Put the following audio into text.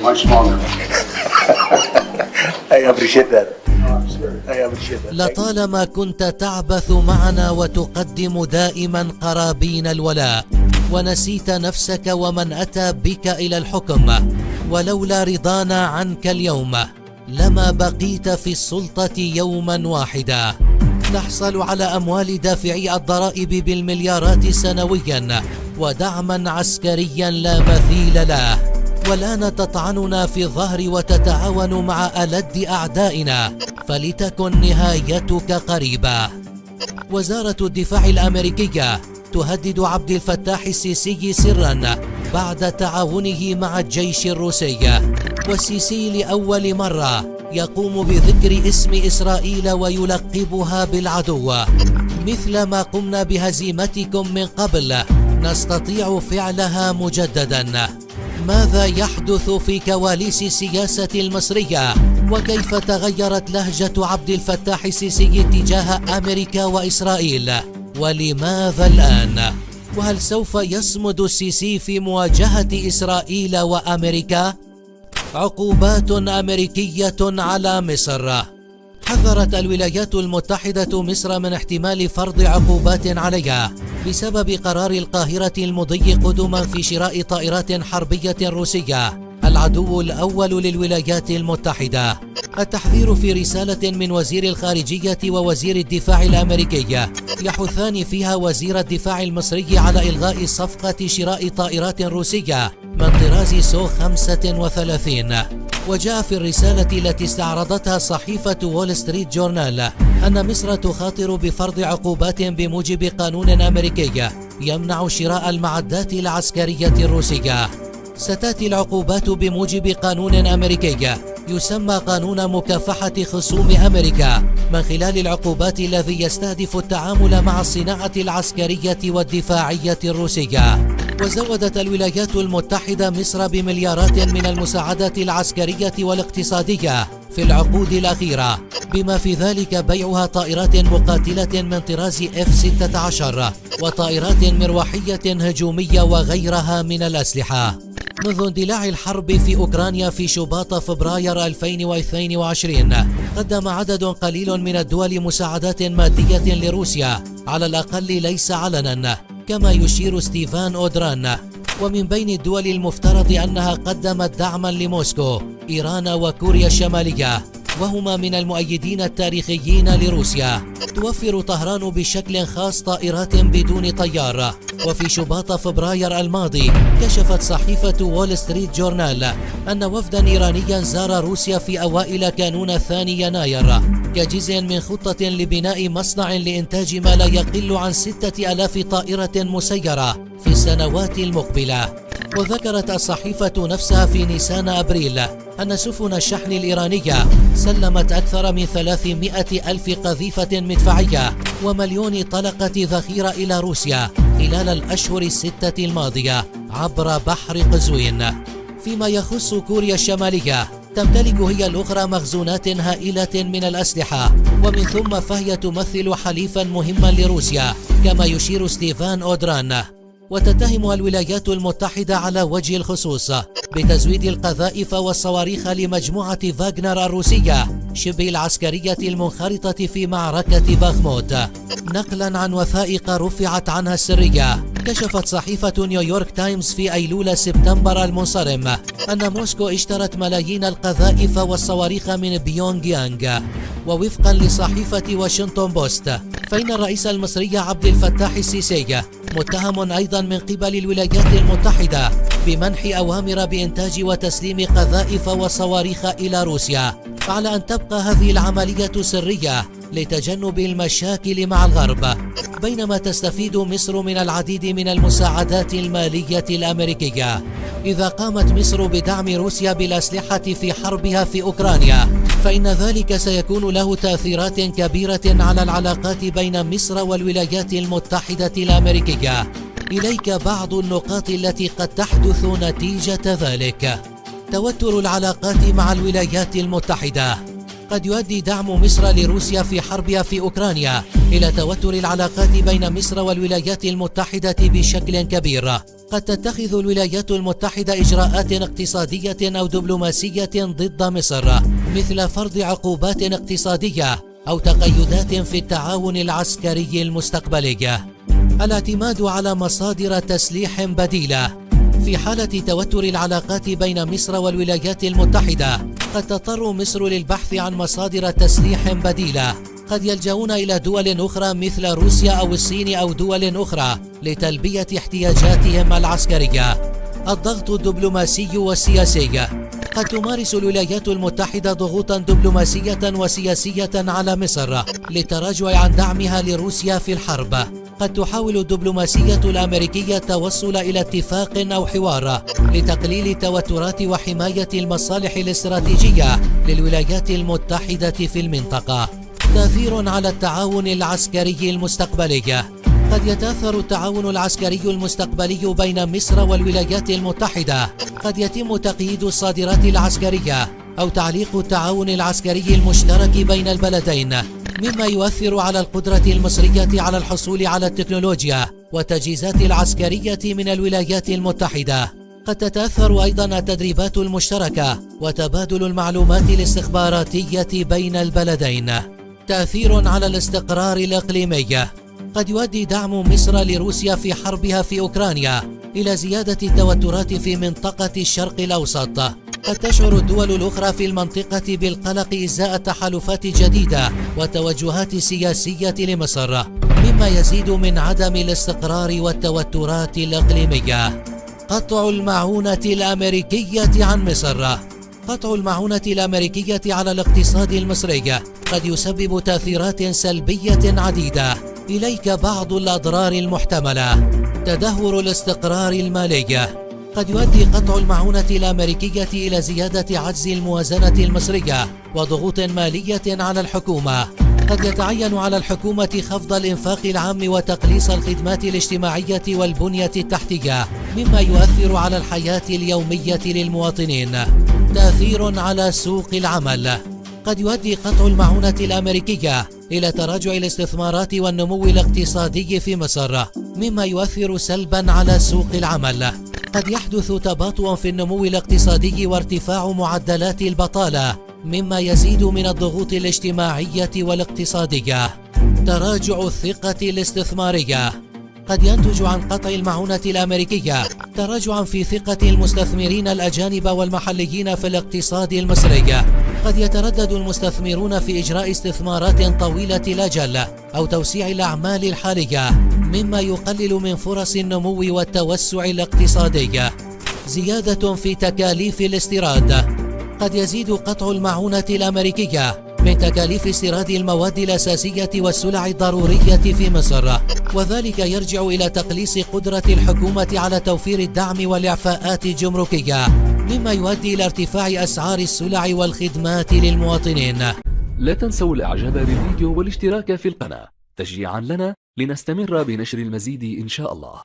much longer. I appreciate that. I appreciate that. لطالما كنت تعبث معنا وتقدم دائما قرابين الولاء، ونسيت نفسك ومن أتى بك إلى الحكم، ولولا رضانا عنك اليوم لما بقيت في السلطة يوما واحدا. نحصل على أموال دافعي الضرائب بالمليارات سنويا، ودعما عسكريا لا مثيل له، والآن تطعننا في الظهر وتتعاون مع ألد أعدائنا، فلتكن نهايتك قريبة. وزارة الدفاع الأمريكية تهدد عبد الفتاح السيسي سرا بعد تعاونه مع الجيش الروسي، والسيسي لأول مرة يقوم بذكر اسم إسرائيل ويلقبها بالعدو. مثل ما قمنا بهزيمتكم من قبل نستطيع فعلها مجددا. ماذا يحدث في كواليس السياسة المصرية؟ وكيف تغيرت لهجة عبد الفتاح السيسي تجاه أمريكا وإسرائيل؟ ولماذا الآن؟ وهل سوف يصمد السيسي في مواجهة إسرائيل وأمريكا؟ عقوبات أمريكية على مصر. حذرت الولايات المتحدة مصر من احتمال فرض عقوبات عليها بسبب قرار القاهرة المضي قدما في شراء طائرات حربية روسية، العدو الأول للولايات المتحدة. التحذير في رسالة من وزير الخارجية ووزير الدفاع الأمريكي يحثان فيها وزير الدفاع المصري على إلغاء صفقة شراء طائرات روسية من طراز سو 35. وجاء في الرسالة التي استعرضتها صحيفة وول ستريت جورنال أن مصر تخاطر بفرض عقوبات بموجب قانون أمريكي يمنع شراء المعدات العسكرية الروسية. ستأتي العقوبات بموجب قانون أمريكي يسمى قانون مكافحة خصوم أمريكا، من خلال العقوبات الذي يستهدف التعامل مع الصناعة العسكرية والدفاعية الروسية. وزودت الولايات المتحدة مصر بمليارات من المساعدات العسكرية والاقتصادية في العقود الأخيرة، بما في ذلك بيعها طائرات مقاتلة من طراز F-16 وطائرات مروحية هجومية وغيرها من الأسلحة. منذ اندلاع الحرب في أوكرانيا في شباط فبراير 2022 قدم عدد قليل من الدول مساعدات مادية لروسيا، على الأقل ليس علنا، كما يشير ستيفان أودران. ومن بين الدول المفترض أنها قدمت دعما لموسكو إيران وكوريا الشمالية، وهما من المؤيدين التاريخيين لروسيا. توفر طهران بشكل خاص طائرات بدون طيار. وفي شباط فبراير الماضي كشفت صحيفة وول ستريت جورنال أن وفدا إيرانيا زار روسيا في أوائل كانون 2 يناير كجزء من خطة لبناء مصنع لإنتاج ما لا يقل عن 6000 طائرة مسيرة في السنوات المقبلة. وذكرت الصحيفة نفسها في نيسان أبريل أن سفن الشحن الإيرانية سلمت أكثر من 300 ألف قذيفة مدفعية ومليون طلقة ذخيرة إلى روسيا خلال الأشهر ال6 الماضية عبر بحر قزوين. فيما يخص كوريا الشمالية، تمتلك هي الأخرى مخزونات هائلة من الأسلحة، ومن ثم فهي تمثل حليفا مهما لروسيا، كما يشير ستيفان أودران. وتتهمها الولايات المتحدة على وجه الخصوص بتزويد القذائف والصواريخ لمجموعة فاغنر الروسية شبه العسكرية المنخرطة في معركة باخموت. نقلا عن وثائق رفعت عنها السرية، كشفت صحيفة نيويورك تايمز في أيلول سبتمبر المنصرم أن موسكو اشترت ملايين القذائف والصواريخ من بيونغ يانغ. ووفقا لصحيفة واشنطن بوست، فإن الرئيس المصري عبد الفتاح السيسي متهم أيضا من قبل الولايات المتحدة بمنح أوامر بإنتاج وتسليم قذائف وصواريخ إلى روسيا، على أن تبقى هذه العملية سرية لتجنب المشاكل مع الغرب، بينما تستفيد مصر من العديد من المساعدات المالية الأمريكية. إذا قامت مصر بدعم روسيا بالأسلحة في حربها في أوكرانيا، فإن ذلك سيكون له تأثيرات كبيرة على العلاقات بين مصر والولايات المتحدة الأمريكية. إليك بعض النقاط التي قد تحدث نتيجة ذلك. توتر العلاقات مع الولايات المتحدة. قد يؤدي دعم مصر لروسيا في حربها في أوكرانيا إلى توتر العلاقات بين مصر والولايات المتحدة بشكل كبير. قد تتخذ الولايات المتحدة إجراءات اقتصادية أو دبلوماسية ضد مصر، مثل فرض عقوبات اقتصادية أو تقيدات في التعاون العسكري المستقبلي. الاعتماد على مصادر تسليح بديلة. في حالة توتر العلاقات بين مصر والولايات المتحدة، قد تضطر مصر للبحث عن مصادر تسليح بديلة. قد يلجؤون إلى دول أخرى مثل روسيا أو الصين أو دول أخرى لتلبية احتياجاتهم العسكرية. الضغط الدبلوماسي والسياسي. قد تمارس الولايات المتحدة ضغوطا دبلوماسية وسياسية على مصر للتراجع عن دعمها لروسيا في الحرب. قد تحاول الدبلوماسية الأمريكية التوصل إلى اتفاق أو حوار لتقليل التوترات وحماية المصالح الاستراتيجية للولايات المتحدة في المنطقة. تأثير على التعاون العسكري المستقبلي. قد يتأثر التعاون العسكري المستقبلي بين مصر والولايات المتحدة. قد يتم تقييد الصادرات العسكرية أو تعليق التعاون العسكري المشترك بين البلدين، مما يؤثر على القدرة المصرية على الحصول على التكنولوجيا والتجهيزات العسكرية من الولايات المتحدة. قد تتأثر أيضا التدريبات المشتركة وتبادل المعلومات الاستخباراتية بين البلدين. تأثير على الاستقرار الإقليمي. قد يؤدي دعم مصر لروسيا في حربها في أوكرانيا إلى زيادة التوترات في منطقة الشرق الأوسط. قد تشعر الدول الأخرى في المنطقة بالقلق إزاء تحالفات جديدة وتوجهات سياسية لمصر، مما يزيد من عدم الاستقرار والتوترات الإقليمية. قطع المعونة الأمريكية عن مصر. قطع المعونة الأمريكية على الاقتصاد المصري قد يسبب تأثيرات سلبية عديدة. إليك بعض الأضرار المحتملة. تدهور الاستقرار المالي. قد يؤدي قطع المعونة الأمريكية إلى زيادة عجز الموازنة المصرية وضغوط مالية على الحكومة. قد يتعين على الحكومة خفض الإنفاق العام وتقليص الخدمات الاجتماعية والبنية التحتية، مما يؤثر على الحياة اليومية للمواطنين. تأثير على سوق العمل. قد يؤدي قطع المعونة الأمريكية إلى تراجع الاستثمارات والنمو الاقتصادي في مصر، مما يؤثر سلبا على سوق العمل. قد يحدث تباطؤ في النمو الاقتصادي وارتفاع معدلات البطالة، مما يزيد من الضغوط الاجتماعية والاقتصادية. تراجع الثقة الاستثمارية. قد ينتج عن قطع المعونة الأمريكية تراجعا في ثقة المستثمرين الأجانب والمحليين في الاقتصاد المصري. قد يتردد المستثمرون في إجراء استثمارات طويلة الأجل أو توسيع الأعمال الحالية، مما يقلل من فرص النمو والتوسع الاقتصادي. زيادة في تكاليف الاستيراد. قد يزيد قطع المعونة الأمريكية من تكاليف استيراد المواد الأساسية والسلع الضرورية في مصر، وذلك يرجع إلى تقليص قدرة الحكومة على توفير الدعم والإعفاءات الجمركية، مما يؤدي إلى ارتفاع أسعار السلع والخدمات للمواطنين. لا تنسوا الإعجاب بالفيديو والاشتراك في القناة تشجيعا لنا لنستمر بنشر المزيد إن شاء الله.